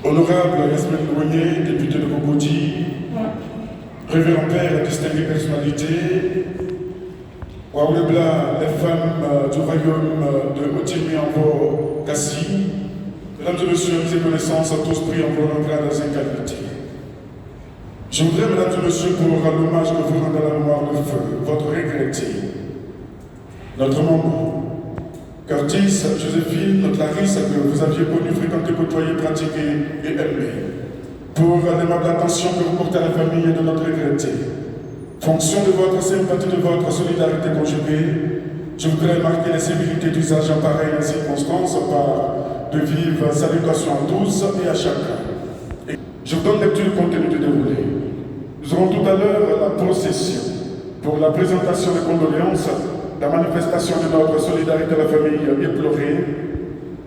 Honorable Yasmine Loyer, député de Cocody, révérend père et distinguée personnalité, Waoulebla, les femmes du royaume de Otimi-Envo Kassi, mesdames et messieurs, mes connaissances à tous pris en vos grades et qualités. Je voudrais, mesdames et messieurs, pour l'hommage que vous rendez à la mémoire de feu, votre regretté, notre maman, Curtis, Joséphine, Clarisse, que vous aviez connu, fréquenté, côtoyé, pratiqué et aimé, pour l'aimable attention que vous portez à la famille de notre regretté. Fonction de votre sympathie, de votre solidarité conjuguée, je voudrais marquer les civilités d'usage en pareille circonstance par de vives salutations à tous et à chacun. Et je vous donne lecture du contenu du déroulé. Nous aurons tout à l'heure la procession pour la présentation des condoléances, la manifestation de notre solidarité à la famille éplorée.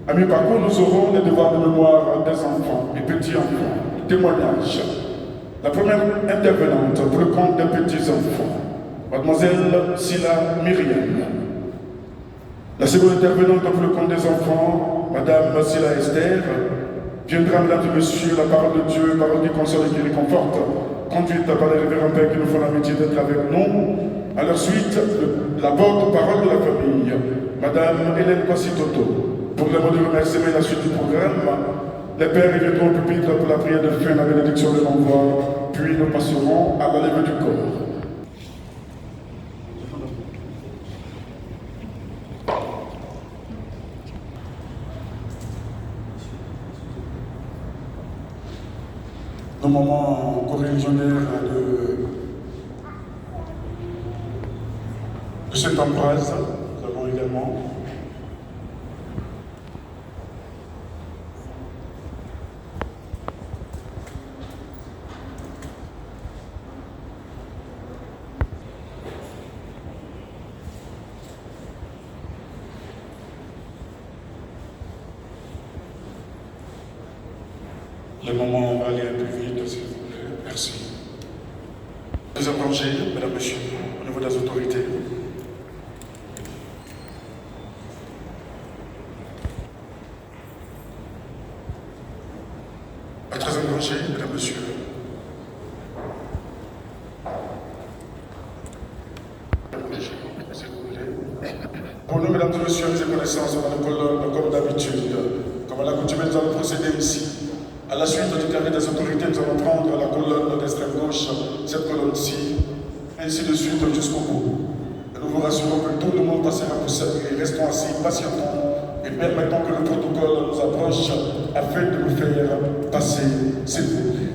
À mi-parcours, nous aurons les devoirs de mémoire des enfants et petits-enfants, témoignages. La première intervenante pour le compte des petits-enfants, mademoiselle Sila Myriam. La seconde intervenante pour le compte des enfants, madame Sila Esther, viendra, mesdames et messieurs, la parole de Dieu, parole qui console et qui réconforte, conduite par les révérends pères qui nous font l'amitié d'être avec nous. À leur suite, la porte-parole de la famille, madame Hélène Kwasi-Toto. Pour le mot de remerciement et la suite du programme, les pères viendront au pupitre pour la prière de fin, la bénédiction de l'envoi, puis nous passerons à la levée du corps. Nos moments corréligionnaires de Saint-Ambroise, nous avons également le moment, on va aller un peu vite, s'il vous plaît. Merci. Vous approchez, mesdames, messieurs, au niveau des autorités. rangées, mesdames, messieurs. Pour nous, mesdames et messieurs, les connaissances, on a une colonne comme d'habitude. Comme à l'accoutumée, nous allons procéder ici. À la suite du carré des autorités, nous allons prendre la colonne d'extrême gauche, cette colonne-ci, ainsi de suite jusqu'au bout. Et nous vous rassurons que tout le monde passera pour saluer. Restons assis, patientons et permettons que le protocole nous approche afin de nous faire passer, s'il vous plaît.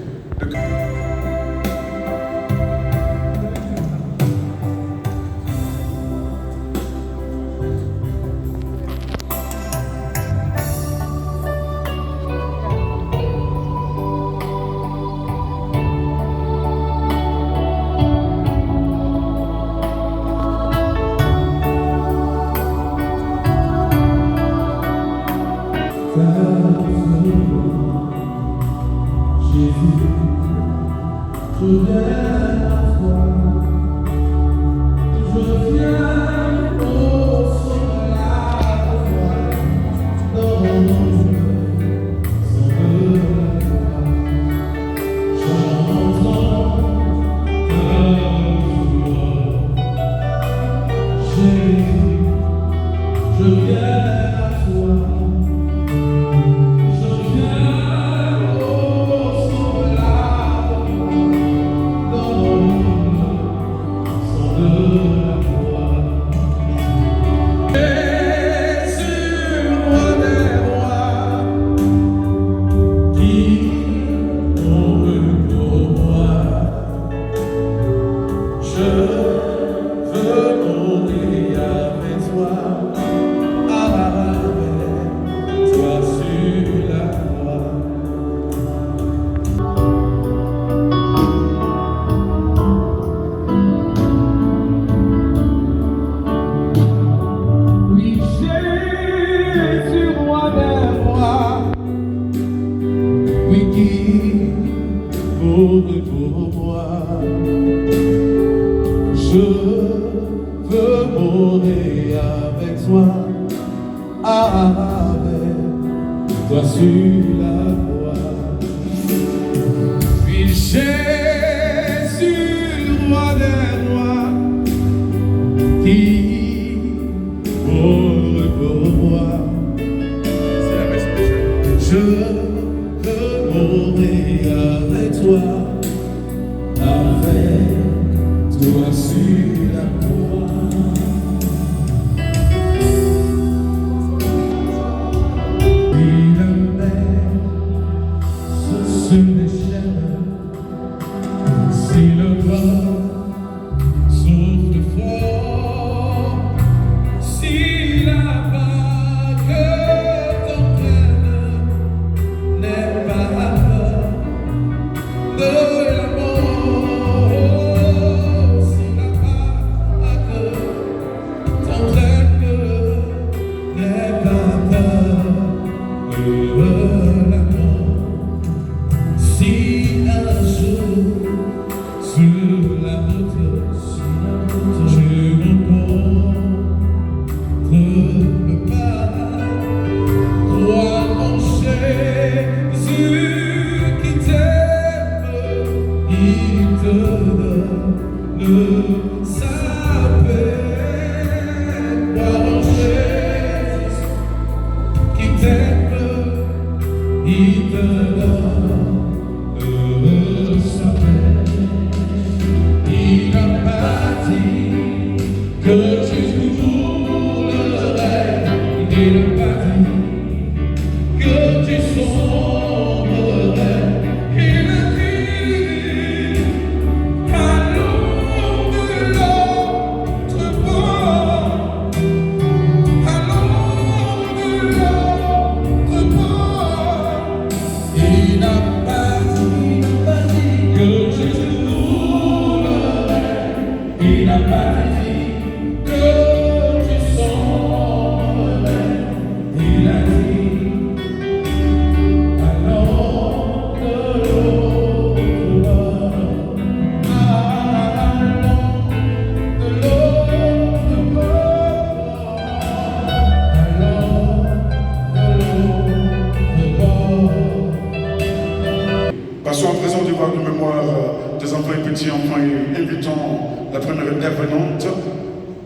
petits-enfants et invitons la première intervenante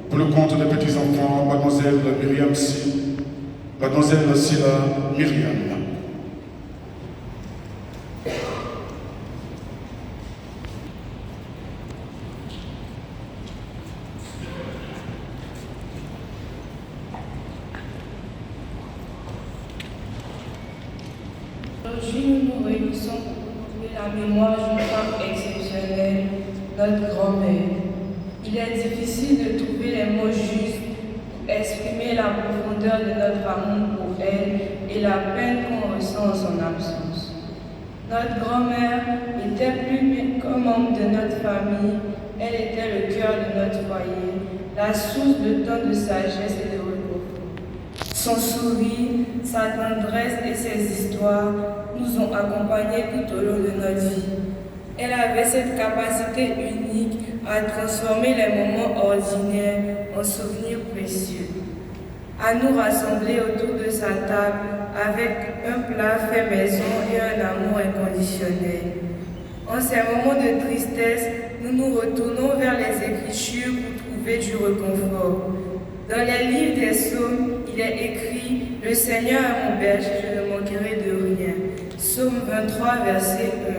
pour le compte des petits-enfants, mademoiselle Mademoiselle Sila Myriam. Aujourd'hui, nous nous réunissons pour célébrer la mémoire d'une femme exceptionnelle, notre grand-mère. Il est difficile de trouver les mots justes pour exprimer la profondeur de notre amour pour elle et la peine qu'on ressent en son absence. Notre grand-mère était plus qu'un membre de notre famille, elle était le cœur de notre foyer, la source de tant de sagesse et de repos. Son sourire, sa tendresse et ses histoires nous ont accompagnés tout au long de notre vie. Elle avait cette capacité unique à transformer les moments ordinaires en souvenirs précieux, à nous rassembler autour de sa table avec un plat fait maison et un amour inconditionnel. En ces moments de tristesse, nous nous retournons vers les Écritures pour trouver du réconfort. Dans les livres des psaumes, il est écrit « Le Seigneur est mon berger, je ne manquerai de rien ». Psaume 23, verset 1.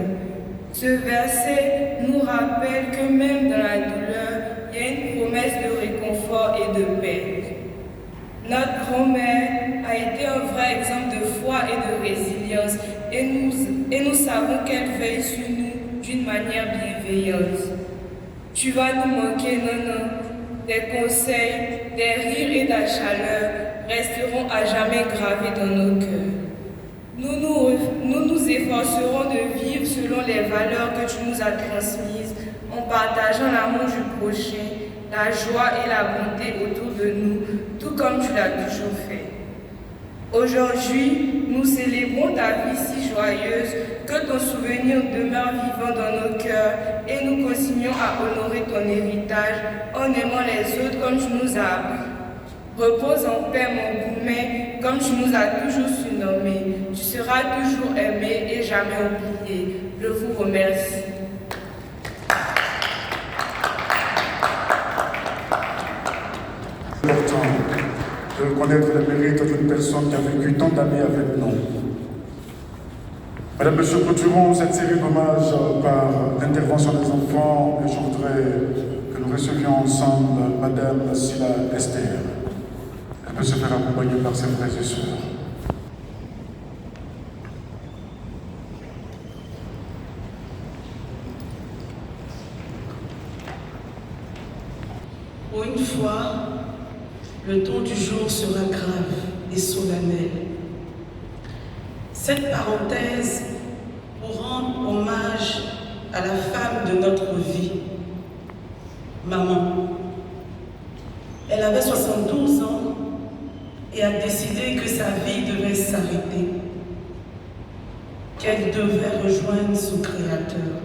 Ce verset nous rappelle que même dans la douleur, il y a une promesse de réconfort et de paix. Notre grand-mère a été un vrai exemple de foi et de résilience et nous savons qu'elle veille sur nous d'une manière bienveillante. Tu vas nous manquer, non. Des conseils, des rires et de la chaleur resteront à jamais gravés dans nos cœurs. Nous nous efforcerons de vivre selon les valeurs que tu nous as transmises en partageant l'amour du prochain, la joie et la bonté autour de nous, tout comme tu l'as toujours fait. Aujourd'hui, nous célébrons ta vie si joyeuse que ton souvenir demeure vivant dans nos cœurs et nous continuons à honorer ton héritage en aimant les autres comme tu nous as appris. Repose en paix, mon gourmet, comme tu nous as toujours surnommés. Tu seras toujours aimé et jamais oublié. Je vous remercie. C'est important de connaître le mérite d'une personne qui a vécu tant d'années avec nous. Madame, Monsieur, clôturons cette série d'hommages par l'intervention des enfants et je voudrais que nous recevions ensemble Madame Sila Esther. Elle peut se faire accompagner par ses frères et sœurs. Pour une fois, le ton du jour sera grave et solennel. Cette parenthèse pour rendre hommage à la femme de notre vie, maman. Elle avait 72 ans et a décidé que sa vie devait s'arrêter, qu'elle devait rejoindre son Créateur.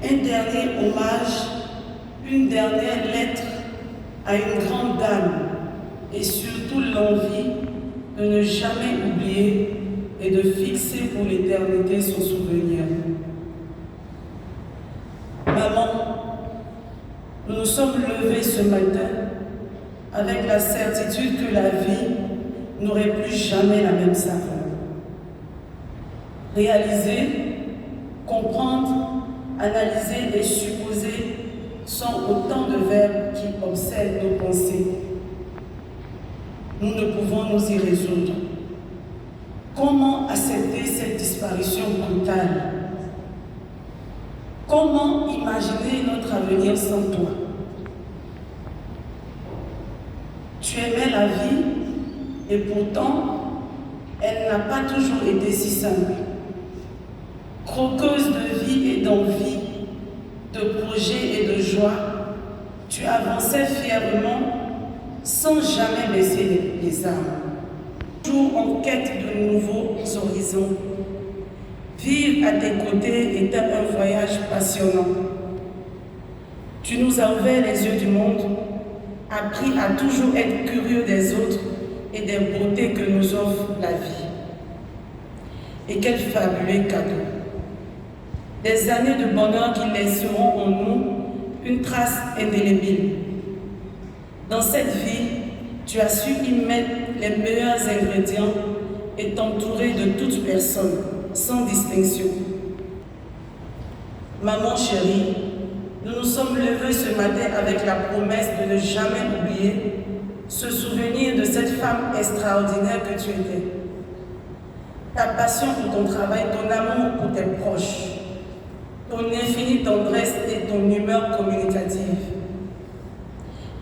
Un dernier hommage, une dernière lettre à une grande dame et surtout l'envie de ne jamais oublier et de fixer pour l'éternité son souvenir. Maman, nous nous sommes levés ce matin avec la certitude que la vie n'aurait plus jamais la même saveur. Réaliser, comprendre, analyser et supposer sont autant de verbes qui obsèdent nos pensées. Nous ne pouvons nous y résoudre. Comment accepter cette disparition brutale? Comment imaginer notre avenir sans toi? Tu aimais la vie et pourtant, elle n'a pas toujours été si simple. Croqueuse de vie et d'envie, de projets et de joie, tu avançais fièrement sans jamais baisser les armes. Toujours en quête de nouveaux horizons. Vivre à tes côtés était un voyage passionnant. Tu nous as ouvert les yeux du monde, appris à toujours être curieux des autres et des beautés que nous offre la vie. Et quel fabuleux cadeau! Des années de bonheur qui laisseront en nous une trace indélébile. Dans cette vie, tu as su y mettre les meilleurs ingrédients et t'entourer de toute personne, sans distinction. Maman chérie, nous nous sommes levés ce matin avec la promesse de ne jamais oublier ce souvenir de cette femme extraordinaire que tu étais. Ta passion pour ton travail, ton amour pour tes proches, ton infinie tendresse et ton humeur communicative.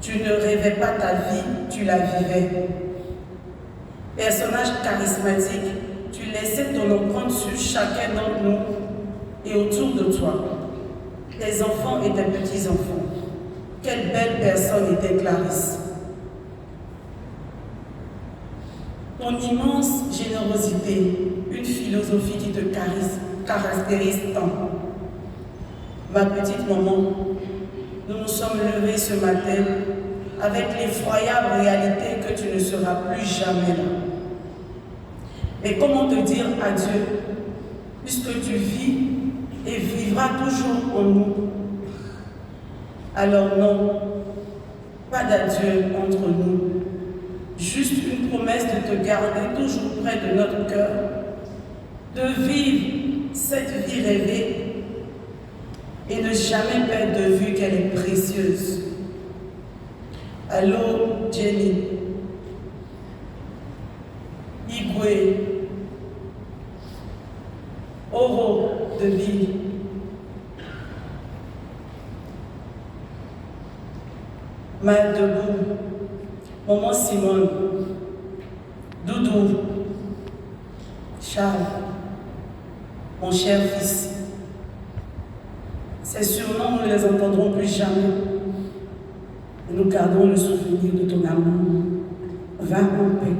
Tu ne rêvais pas ta vie, tu la vivais. Personnage charismatique, tu laissais ton empreinte sur chacun d'entre nous et autour de toi. Tes enfants et tes petits-enfants. Quelle belle personne était Clarisse. Ton immense générosité, une philosophie qui te caractérise tant. Ma petite maman, nous nous sommes levés ce matin avec l'effroyable réalité que tu ne seras plus jamais là. Mais comment te dire adieu, puisque tu vis et vivras toujours en nous? Alors non, pas d'adieu entre nous, juste une promesse de te garder toujours près de notre cœur, de vivre cette vie rêvée et ne jamais perdre de vue qu'elle est précieuse. Allô, Jenny. Igwe. Oro de Bill. Mal debout. Maman Simone. Doudou. Charles. Mon cher fils. Ces surnoms, nous ne les entendrons plus jamais. Et nous gardons le souvenir de ton amour. Va en paix.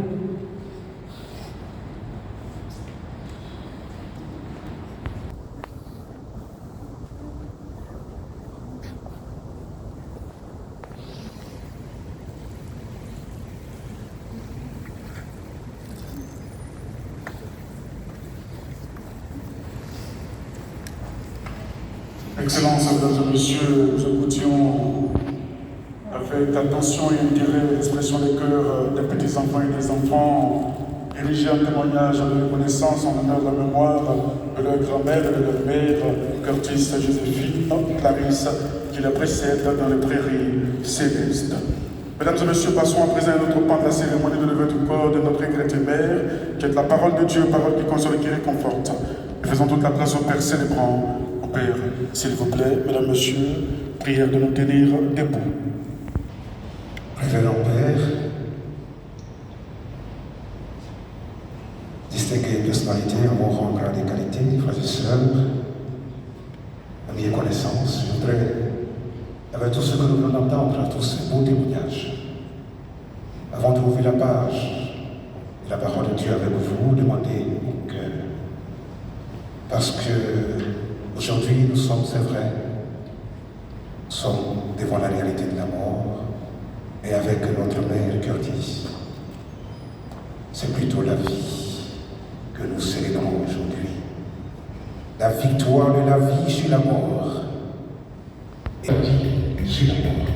Excellences, mesdames et messieurs, nous écoutions avec attention et intérêt l'expression des cœurs des petits-enfants et des enfants érigés en témoignage de reconnaissance en honneur de la mémoire de leur grand-mère et de leur mère, Curtis Joséphine Clarisse, qui la précède dans les prairies célestes. Mesdames et messieurs, passons à présent à notre pan de la cérémonie de levée du corps de notre regrettée mère, qui est la parole de Dieu, parole qui console et qui réconforte. Et faisons toute la place au Père célébrant. Au Père, s'il vous plaît, mesdames, messieurs, prière de nous tenir debout. Révérend Père, distinguée personnalité, amour, rang, grade et qualité, frères et sœurs, amis et connaissances, je voudrais, avec tout ce que nous venons d'entendre, tous ces beaux témoignages, avant d'ouvrir la page de la parole de Dieu avec vous, demander au cœur. Parce que aujourd'hui, nous sommes, c'est vrai, nous sommes devant la réalité de la mort, et avec notre mère Curtis, c'est plutôt la vie que nous célébrons aujourd'hui. La victoire de la vie sur la mort. Et la vie sur la mort.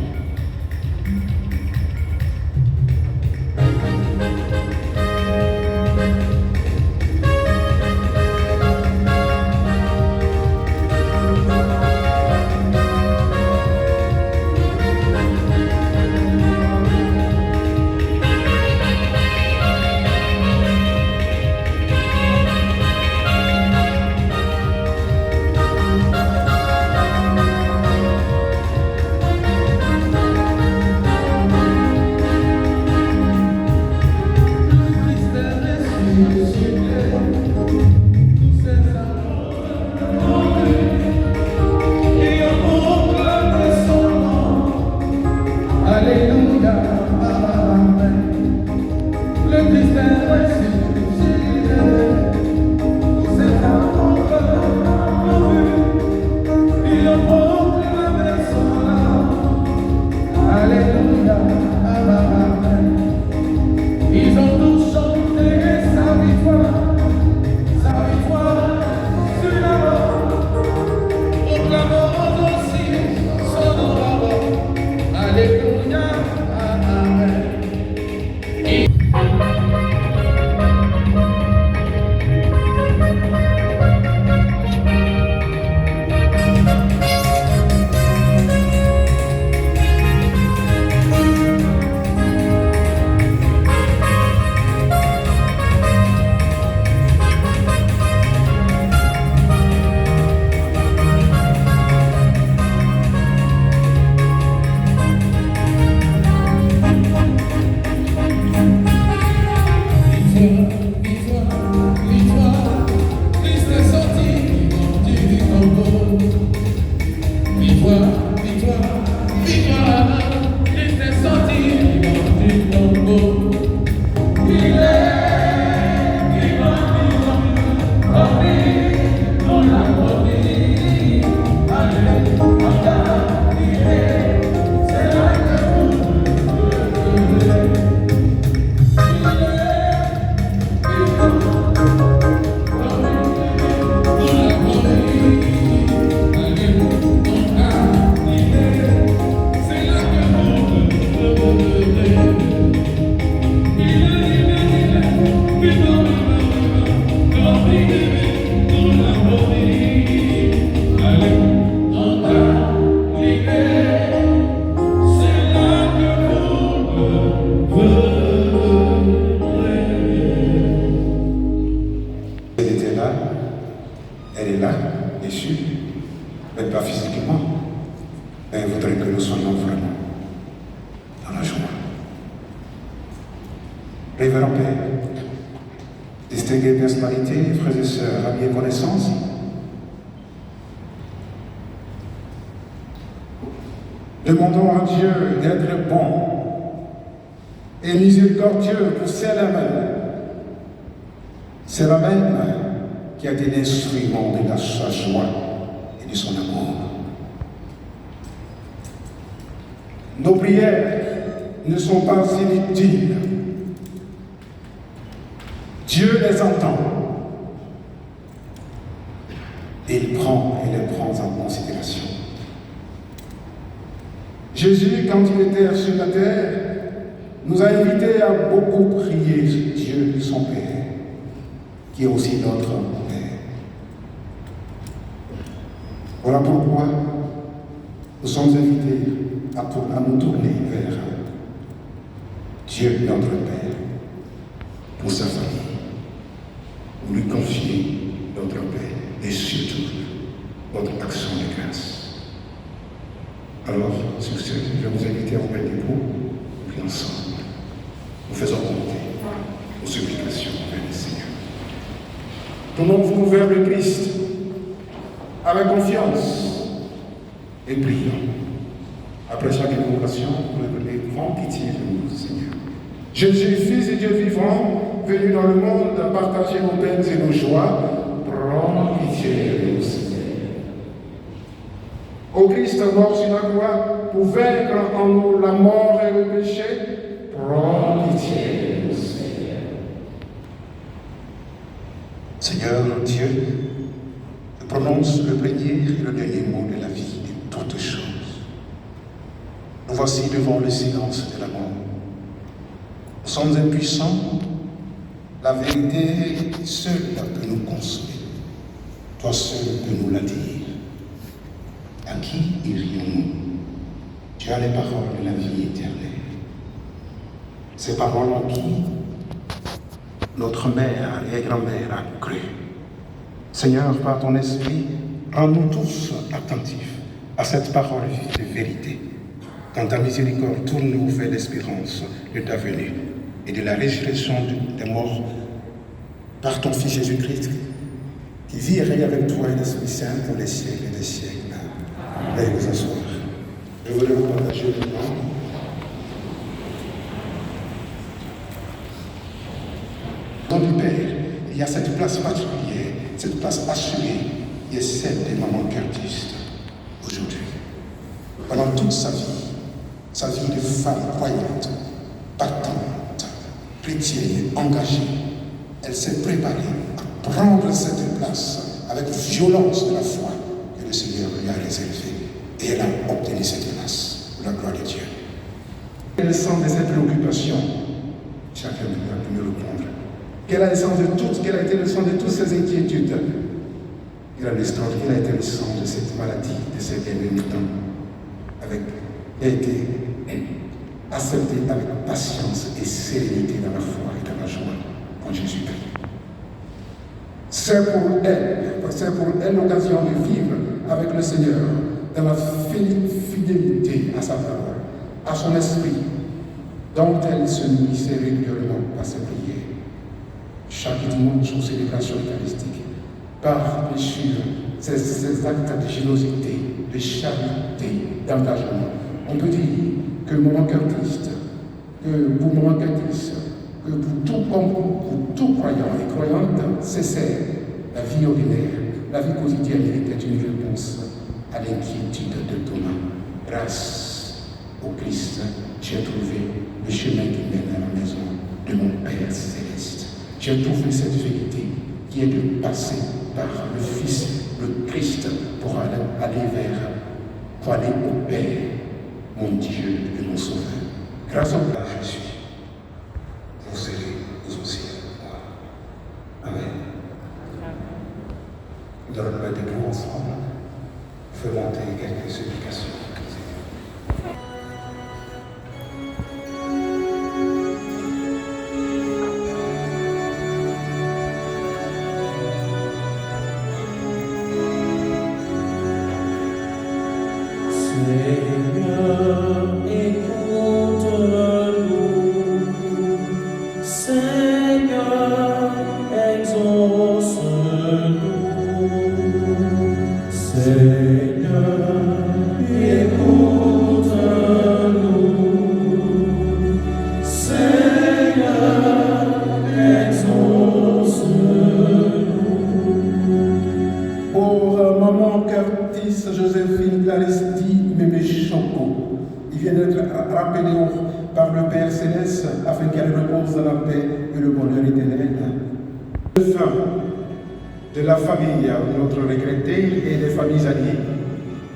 Révérend Père, distinguées personnalités, frères et sœurs, amis et connaissances, demandons à Dieu d'être bon et miséricordieux pour c'est la même qui a été l'instrument de sa joie et de son amour. Nos prières ne sont pas inutiles. Dieu les entend. Et il prend et les prend en considération. Jésus, quand il était sur la terre, nous a invités à beaucoup prier Dieu, son Père, qui est aussi notre Père. Voilà pourquoi nous sommes invités à nous tourner vers Dieu, notre Père, pour sa famille, pour lui confier notre paix et surtout notre action de grâce. Alors, sur ce, je vais vous inviter à vous mettre debout, puis ensemble, nous faisons monter nos supplications vers le Seigneur. Tournons-vous vers le Christ avec confiance et prions. Après chaque évocation, vous avez grand pitié de nous, Seigneur. Jésus, Fils et Dieu vivant, venu dans le monde partager nos peines et nos joies, prends pitié de nous, Seigneur. Ô Christ mort sur la croix, pour vaincre en nous la mort et le péché, prends pitié de nous, Seigneur. Seigneur Dieu, je prononce le premier et le dernier mot de la vie de toutes choses. Nous voici devant le silence de la mort. Nous sommes impuissants. La vérité seule peut nous consoler. Toi seul peux nous la dire. À qui irions-nous? Tu as les paroles de la vie éternelle. Ces paroles en qui notre mère et grand-mère a cru. Seigneur, par ton esprit, rends-nous tous attentifs à cette parole de vérité. Dans ta miséricorde, tourne-nous vers l'espérance de ta venue et de la résurrection des morts par ton Fils Jésus-Christ, qui vit et règne avec toi et l'Esprit Saint pour les siècles des siècles. Veuillez vous asseoir. Je voudrais vous partager le temps. Dans du Père, il y a cette place particulière, cette place assurée, qui est celle de Maman Curtis aujourd'hui. Pendant toute sa vie de femme croyante, battante, chrétienne, engagée, elle s'est préparée à prendre cette place avec violence de la foi que le Seigneur lui a réservée. Et elle a obtenu cette place pour la gloire de Dieu. Quel est le sens de cette préoccupation? Chacun de nous a pu me répondre. Quel a été le sens de toutes ces inquiétudes? Quel a été le sens de cette maladie, de ces derniers temps? Elle a été acceptée avec patience et sérénité dans la foi et dans la joie en Jésus-Christ. C'est pour elle l'occasion de vivre avec le Seigneur dans la fidélité à sa parole, à son esprit, dont elle se nourrissait régulièrement par ses prières. Chaque dimanche aux célébrations eucharistiques, par ces actes de générosité, de charité, d'engagement. On peut dire que Maman Curtis, que pour Maman Curtis, que pour tout croyant et croyante, sincère, la vie ordinaire, la vie quotidienne était une réponse à l'inquiétude de Thomas. Grâce au Christ, j'ai trouvé le chemin qui mène à la maison de mon Père céleste. J'ai trouvé cette vérité qui est de passer par le Fils, le Christ, pour aller au Père, mon Dieu et mon Sauveur. Grâce au Père, je suis. Vous serez vous aussi avec moi. Amen. Nous allons nous mettre debout ensemble. Faisons monter quelques supplications. Seigneur, écoute-nous. afin qu'elle repose dans la paix et le bonheur éternel. Fin de la famille, notre regretté, et des familles alliées,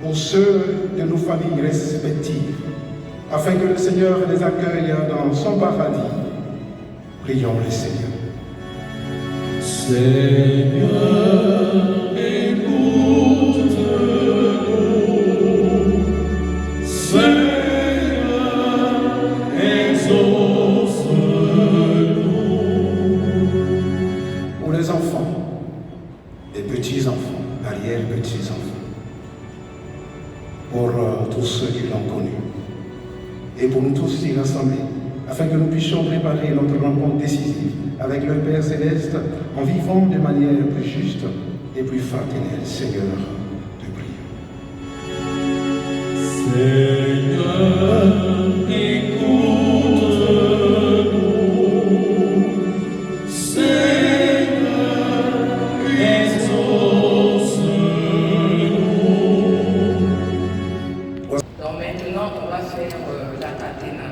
aux sœurs de nos familles respectives, afin que le Seigneur les accueille dans son paradis. Prions le Seigneur. Seigneur, écoute-nous. Seigneur, exauce-nous. Pour les enfants, les petits-enfants, arrière-petits-enfants, pour tous ceux qui l'ont connu, et pour nous tous y rassembler, afin que nous puissions préparer notre rencontre décisive avec le Père Céleste en vivant de manière plus juste et plus fraternelle. Seigneur, te prions. Seigneur, écoute-nous. Seigneur, exauce-nous. Donc maintenant, on va faire la catena.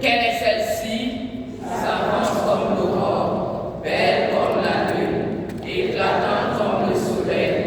Quelle est celle-ci? S'avance comme l'aurore, belle comme la lune, éclatante comme le soleil,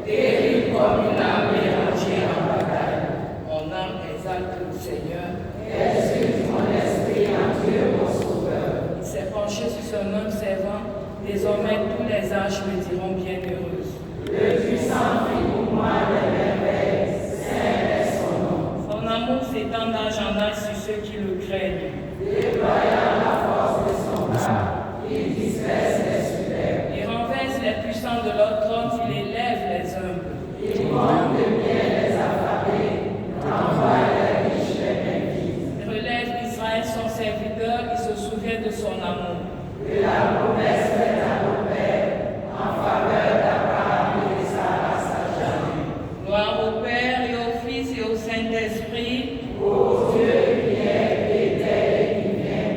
terrible comme une âme érangée en bataille. Mon âme exalte le Seigneur. Exulte mon esprit en Dieu, mon sauveur. Il s'est penché sur son homme servant. Désormais, tous les âges me diront bienheureuse. Le puissant fit pour moi des merveilles, saint est son nom. Son amour s'étend d'âge en âge sur ceux qui le craignent. Déployant la force de son bras, il disperse les superbes. Il renverse les puissants de leur trône, il élève les humbles. Il monte de bien les affamés, envoie les riches les vainqueurs. Il relève Israël son serviteur, il se souvient de son amour. De la promesse faite à nos pères, en faveur d'Abraham et de Sarah sa jamais. Gloire au Père et au Fils et au Saint-Esprit, ô Dieu qui est, qui était et qui vient,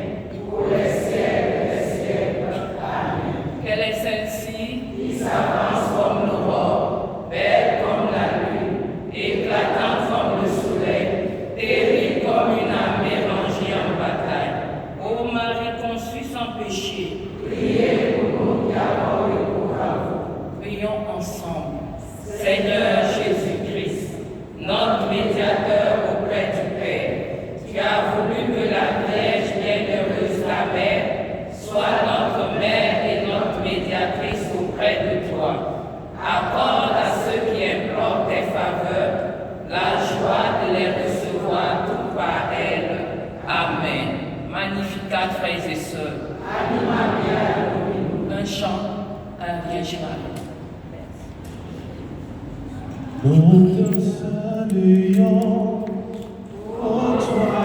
pour les siècles des siècles. Amen. Quelle est celle-ci? Qui s'avance comme l'aurore, belle comme la lune, éclatante comme le soleil, terrible comme une âme érangée en bataille. Ô Marie conçue sans péché, priez pour nous qui avons recours à vous. Prions ensemble. Seigneur Jésus-Christ, notre médiateur auprès du Père, tu as voulu que la Vierge bienheureuse, ta mère, soit notre mère et notre médiatrice auprès de toi. Accorde à ceux qui implorent tes faveurs la joie de les recevoir tout par elle. Amen. Magnificat, frères et sœurs. Un chant à la Vierge Marie. Nous te saluons, ô toi,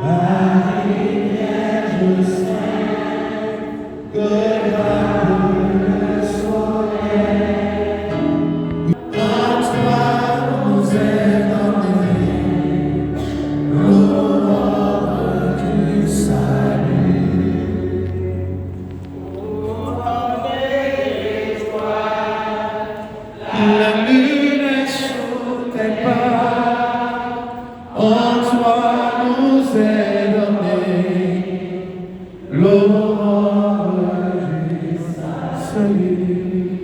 Marie Vierge Sainte, que garde le soleil. À toi nous est donné l'aurore du salut. La lune est sous tes pas, en toi nous est donné l'aurore du salut.